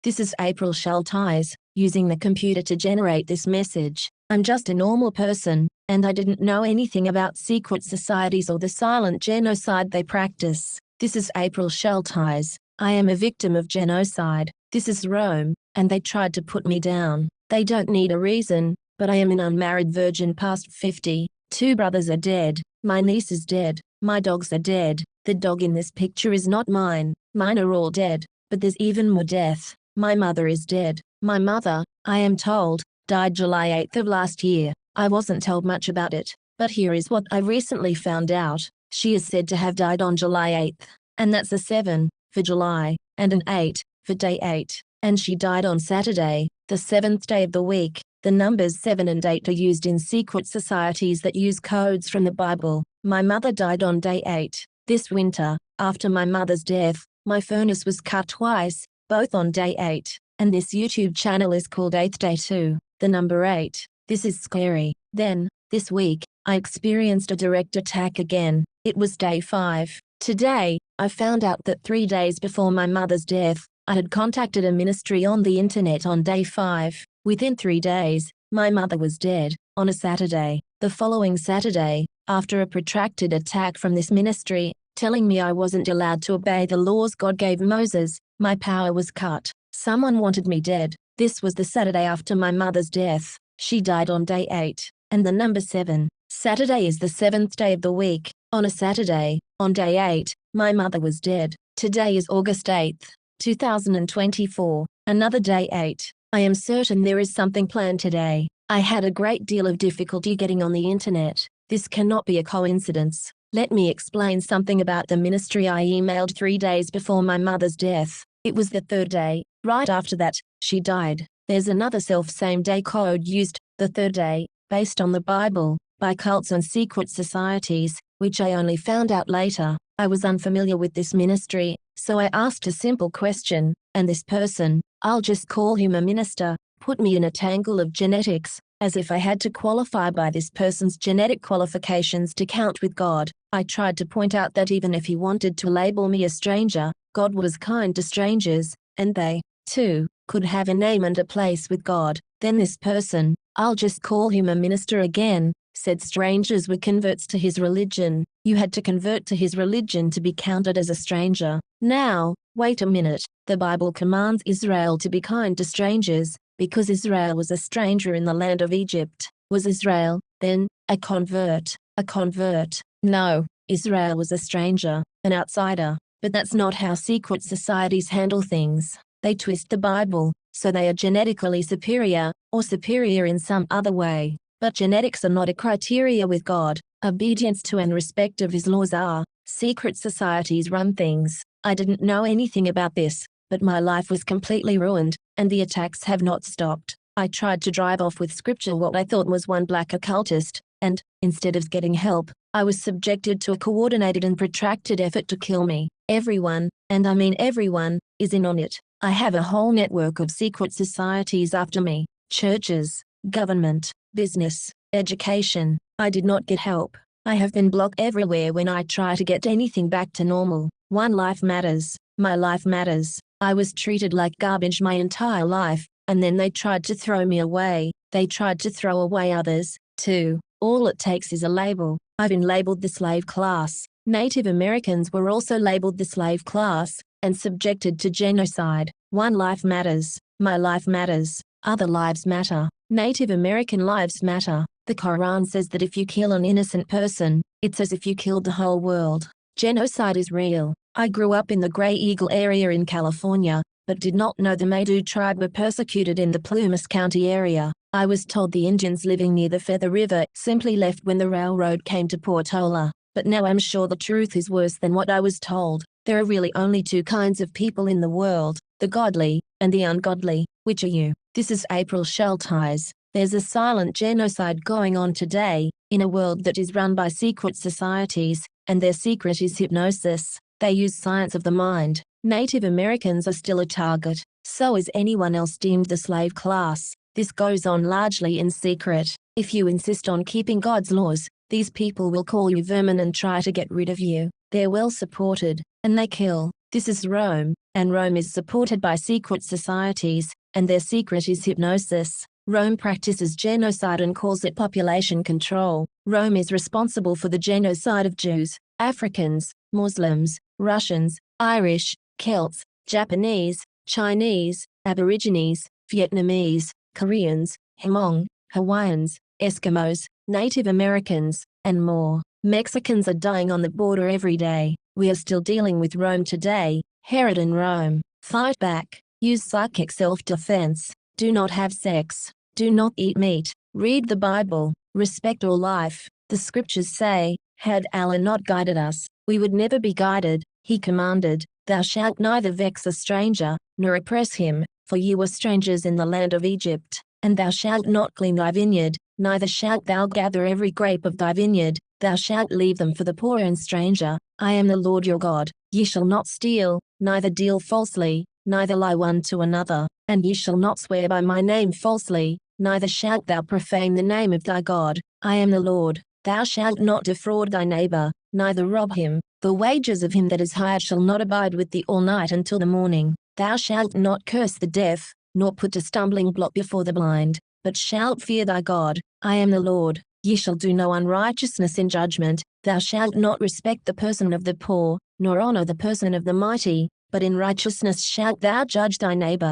This is April Schulthies, using the computer to generate this message. I'm just a normal person, and I didn't know anything about secret societies or the silent genocide they practice. This is April Schulthies. I am a victim of genocide. This is Rome, and they tried to put me down. They don't need a reason, but I am an unmarried virgin past 50. 2 brothers are dead. My niece is dead. My dogs are dead. The dog in this picture is not mine. Mine are all dead, but there's even more death. My mother is dead. My mother, I am told, died July 8th of last year. I wasn't told much about it, but here is what I recently found out. She is said to have died on July 8th, and that's a 7 for July, and an 8 for day 8. And she died on Saturday, the 7th day of the week. The numbers 7 and 8 are used in secret societies that use codes from the Bible. My mother died on day 8. This winter, after my mother's death, my furnace was cut twice, both on day 8, and this YouTube channel is called 8th Day 2, the number 8. This is scary. Then, this week, I experienced a direct attack again. It was day 5. Today, I found out that 3 days before my mother's death, I had contacted a ministry on the internet on day 5. Within 3 days, my mother was dead, on a Saturday. The following Saturday, after a protracted attack from this ministry, telling me I wasn't allowed to obey the laws God gave Moses, my power was cut. Someone wanted me dead. This was the Saturday after my mother's death. She died on day 8, and the number 7. Saturday is the 7th day of the week. On a Saturday, on day 8, my mother was dead. Today is August 8th, 2024, another day 8. I am certain there is something planned today. I had a great deal of difficulty getting on the internet. This cannot be a coincidence. Let me explain something about the ministry I emailed 3 days before my mother's death. It was the 3rd day. Right after that, she died. There's another self-same day code used, the 3rd day, based on the Bible, by cults and secret societies, which I only found out later. I was unfamiliar with this ministry, so I asked a simple question, and this person, I'll just call him a minister, put me in a tangle of genetics, as if I had to qualify by this person's genetic qualifications to count with God. I tried to point out that even if he wanted to label me a stranger, God was kind to strangers, and they, too, could have a name and a place with God. Then this person, I'll just call him a minister again, said strangers were converts to his religion. You had to convert to his religion to be counted as a stranger. Now, wait a minute. The Bible commands Israel to be kind to strangers, because Israel was a stranger in the land of Egypt. Was Israel, then, a convert? A convert? No, Israel was a stranger, an outsider. But that's not how secret societies handle things. They twist the Bible, so they are genetically superior, or superior in some other way. But genetics are not a criteria with God. Obedience to and respect of His laws are. Secret societies run things. I didn't know anything about this, but my life was completely ruined, and the attacks have not stopped. I tried to drive off with scripture what I thought was one black occultist, and, instead of getting help, I was subjected to a coordinated and protracted effort to kill me. Everyone, and I mean everyone, is in on it. I have a whole network of secret societies after me. Churches, government, business, education. I did not get help. I have been blocked everywhere when I try to get anything back to normal. One life matters. My life matters. I was treated like garbage my entire life, and then they tried to throw me away. They tried to throw away others, too. All it takes is a label. I've been labeled the slave class. Native Americans were also labeled the slave class, and subjected to genocide. One life matters. My life matters. Other lives matter. Native American lives matter. The Quran says that if you kill an innocent person, it's as if you killed the whole world. Genocide is real. I grew up in the Gray Eagle area in California, but did not know the Maidu tribe were persecuted in the Plumas County area. I was told the Indians living near the Feather River simply left when the railroad came to Portola, but now I'm sure the truth is worse than what I was told. There are really only 2 kinds of people in the world, the godly and the ungodly. Which are you? This is April Schulthies. There's a silent genocide going on today, in a world that is run by secret societies, and their secret is hypnosis. They use science of the mind. Native Americans are still a target. So is anyone else deemed the slave class. This goes on largely in secret. If you insist on keeping God's laws, these people will call you vermin and try to get rid of you. They're well supported, and they kill. This is Rome, and Rome is supported by secret societies, and their secret is hypnosis. Rome practices genocide and calls it population control. Rome is responsible for the genocide of Jews, Africans, Muslims, Russians, Irish, Celts, Japanese, Chinese, Aborigines, Vietnamese, Koreans, Hmong, Hawaiians, Eskimos, Native Americans, and more. Mexicans are dying on the border every day. We are still dealing with Rome today. Herod and Rome. Fight back. Use psychic self-defense. Do not have sex. Do not eat meat. Read the Bible. Respect all life. The scriptures say, had Allah not guided us, we would never be guided. He commanded, thou shalt neither vex a stranger, nor oppress him, for ye were strangers in the land of Egypt. And thou shalt not glean thy vineyard, neither shalt thou gather every grape of thy vineyard, thou shalt leave them for the poor and stranger. I am the Lord your God. Ye shall not steal, neither deal falsely, neither lie one to another, and ye shall not swear by my name falsely, neither shalt thou profane the name of thy God. I am the Lord. Thou shalt not defraud thy neighbor, neither rob him. The wages of him that is hired shall not abide with thee all night until the morning. Thou shalt not curse the deaf, nor put a stumbling block before the blind, but shalt fear thy God. I am the Lord. Ye shall do no unrighteousness in judgment. Thou shalt not respect the person of the poor, nor honor the person of the mighty, but in righteousness shalt thou judge thy neighbor.